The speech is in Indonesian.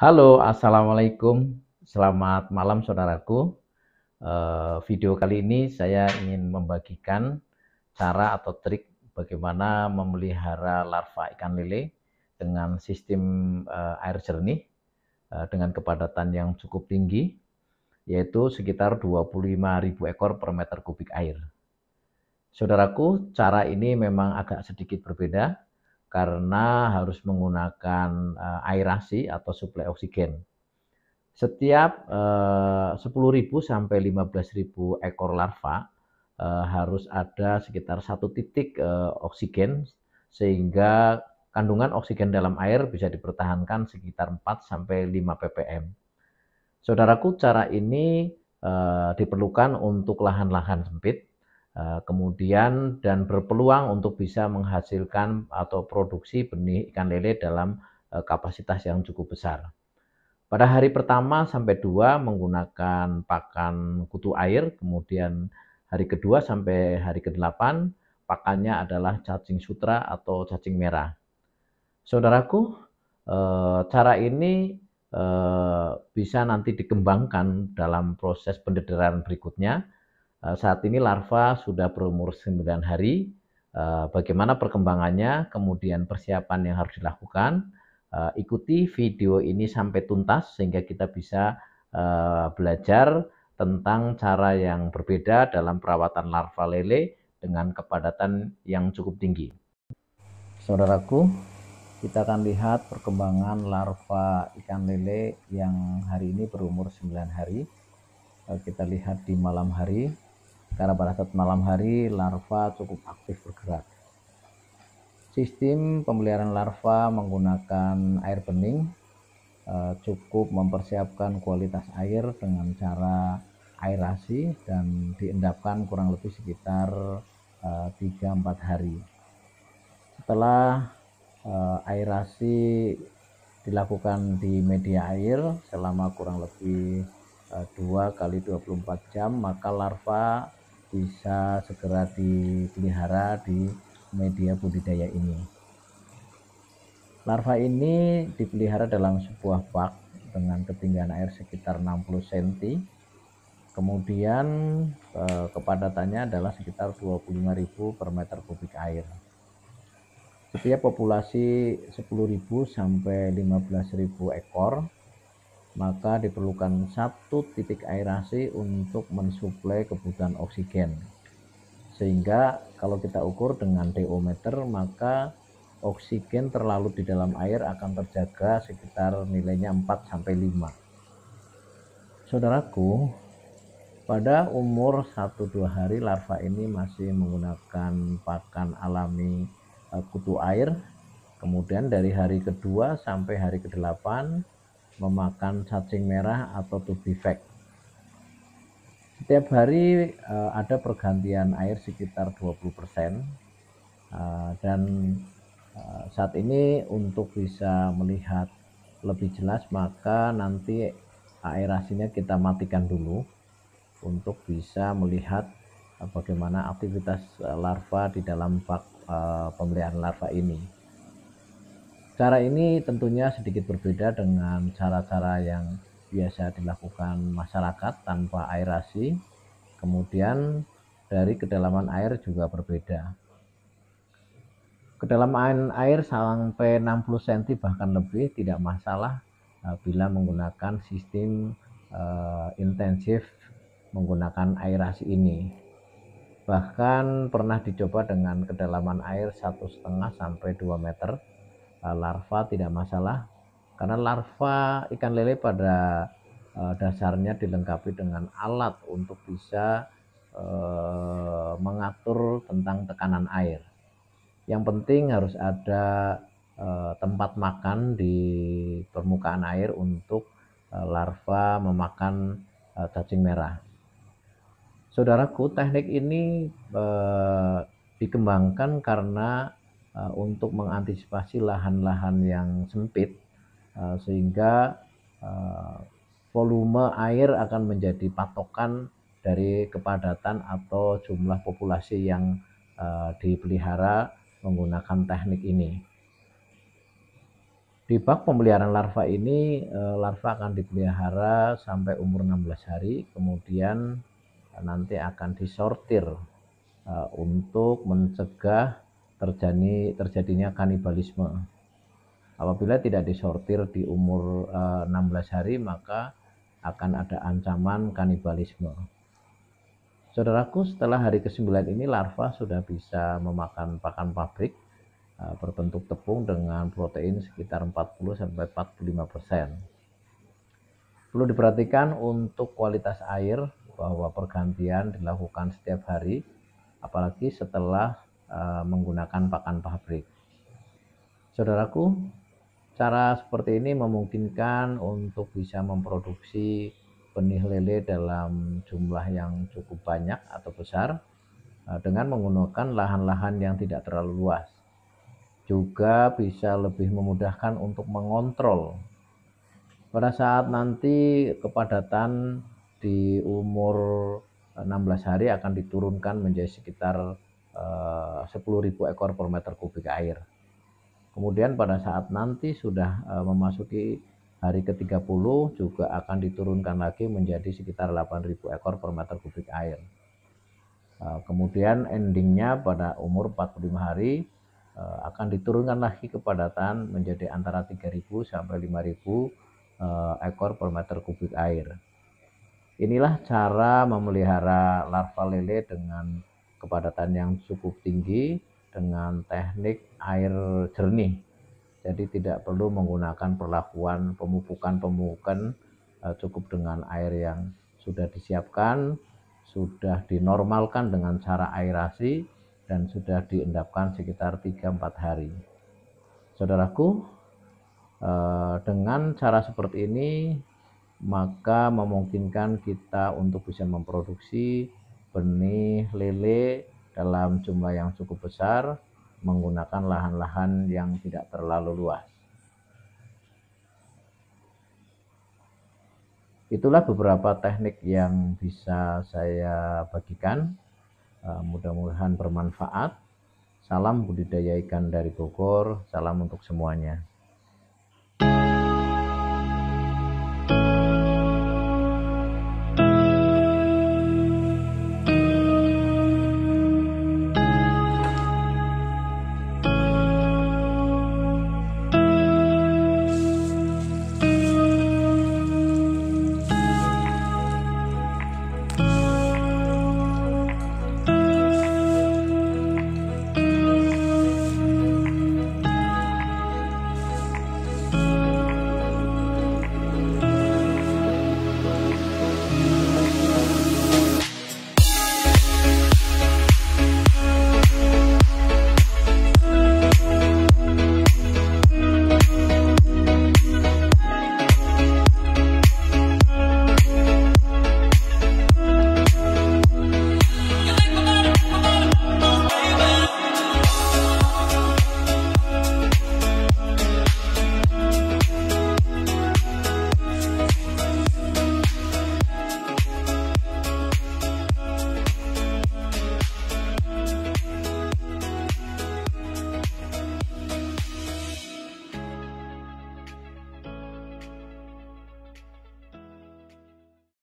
Halo, assalamualaikum. Selamat malam, saudaraku. Video kali ini saya ingin membagikan cara atau trik bagaimana memelihara larva ikan lele dengan sistem air jernih dengan kepadatan yang cukup tinggi, yaitu sekitar 25.000 ekor per meter kubik air. Saudaraku, cara ini memang agak sedikit berbeda karena harus menggunakan aerasi atau suplai oksigen. Setiap 10.000 sampai 15.000 ekor larva harus ada sekitar 1 titik oksigen, sehingga kandungan oksigen dalam air bisa dipertahankan sekitar 4 sampai 5 ppm. Saudaraku, cara ini diperlukan untuk lahan-lahan sempit, kemudian dan berpeluang untuk bisa menghasilkan atau produksi benih ikan lele dalam kapasitas yang cukup besar. Pada hari pertama sampai 2 menggunakan pakan kutu air, kemudian hari kedua sampai hari ke-8 pakannya adalah cacing sutra atau cacing merah. Saudaraku, cara ini bisa nanti dikembangkan dalam proses pendederan berikutnya. Saat ini larva sudah berumur 9 hari. Bagaimana perkembangannya, kemudian persiapan yang harus dilakukan. Ikuti video ini sampai tuntas sehingga kita bisa belajar tentang cara yang berbeda dalam perawatan larva lele dengan kepadatan yang cukup tinggi. Saudaraku, kita akan lihat perkembangan larva ikan lele yang hari ini berumur 9 hari. Kita lihat di malam hari, karena pada saat malam hari larva cukup aktif bergerak. Sistem pemeliharaan larva menggunakan air bening, cukup mempersiapkan kualitas air dengan cara aerasi dan diendapkan kurang lebih sekitar 3-4 hari. Setelah aerasi dilakukan di media air selama kurang lebih 2 kali 24 jam, maka larva bisa segera dipelihara di media budidaya ini. Larva ini dipelihara dalam sebuah bak dengan ketinggian air sekitar 60 cm. Kemudian kepadatannya adalah sekitar 25.000 per meter kubik air. Setiap populasi 10.000 sampai 15.000 ekor, maka diperlukan 1 titik aerasi untuk mensuplai kebutuhan oksigen. Sehingga kalau kita ukur dengan DO meter, maka oksigen terlalu di dalam air akan terjaga sekitar nilainya 4 sampai 5. Saudaraku, pada umur 1-2 hari larva ini masih menggunakan pakan alami kutu air. Kemudian dari hari kedua sampai hari ke-8 memakan cacing merah atau tubifex. Setiap hari ada pergantian air sekitar 20%, dan saat ini untuk bisa melihat lebih jelas maka nanti aerasinya kita matikan dulu untuk bisa melihat bagaimana aktivitas larva di dalam bak pemeliharaan larva ini. Cara ini tentunya sedikit berbeda dengan cara-cara yang biasa dilakukan masyarakat tanpa aerasi. Kemudian dari kedalaman air juga berbeda. Kedalaman air sampai 60 cm bahkan lebih tidak masalah bila menggunakan sistem intensif menggunakan aerasi ini. Bahkan pernah dicoba dengan kedalaman air 1,5 sampai 2 meter, larva tidak masalah, karena larva ikan lele pada dasarnya dilengkapi dengan alat untuk bisa mengatur tentang tekanan air. Yang penting harus ada tempat makan di permukaan air untuk larva memakan cacing merah. Saudaraku, teknik ini dikembangkan karena untuk mengantisipasi lahan-lahan yang sempit, sehingga volume air akan menjadi patokan dari kepadatan atau jumlah populasi yang dipelihara menggunakan teknik ini. Di bak pemeliharaan larva ini, larva akan dipelihara sampai umur 16 hari, kemudian nanti akan disortir untuk mencegah terjadinya kanibalisme. Apabila tidak disortir di umur 16 hari, maka akan ada ancaman kanibalisme. Saudaraku, setelah hari ke-9 ini larva sudah bisa memakan pakan pabrik berbentuk tepung dengan protein sekitar 40-45%. Perlu diperhatikan untuk kualitas air bahwa pergantian dilakukan setiap hari, apalagi setelah menggunakan pakan pabrik. Saudaraku, cara seperti ini memungkinkan untuk bisa memproduksi benih lele dalam jumlah yang cukup banyak atau besar dengan menggunakan lahan-lahan yang tidak terlalu luas. Juga bisa lebih memudahkan untuk mengontrol. Pada saat nanti kepadatan di umur 16 hari akan diturunkan menjadi sekitar 10.000 ekor per meter kubik air. Kemudian pada saat nanti sudah memasuki hari ke-30 juga akan diturunkan lagi menjadi sekitar 8.000 ekor per meter kubik air. Kemudian endingnya pada umur 45 hari akan diturunkan lagi kepadatan menjadi antara 3.000 sampai 5.000 ekor per meter kubik air. Inilah cara memelihara larva lele dengan kepadatan yang cukup tinggi dengan teknik air jernih. Jadi tidak perlu menggunakan perlakuan pemupukan, cukup dengan air yang sudah disiapkan, sudah dinormalkan dengan cara aerasi, dan sudah diendapkan sekitar 3-4 hari. Saudaraku, dengan cara seperti ini maka memungkinkan kita untuk bisa memproduksi benih lele dalam jumlah yang cukup besar menggunakan lahan-lahan yang tidak terlalu luas. Itulah beberapa teknik yang bisa saya bagikan. Mudah-mudahan bermanfaat. Salam budidaya ikan dari Bogor, salam untuk semuanya.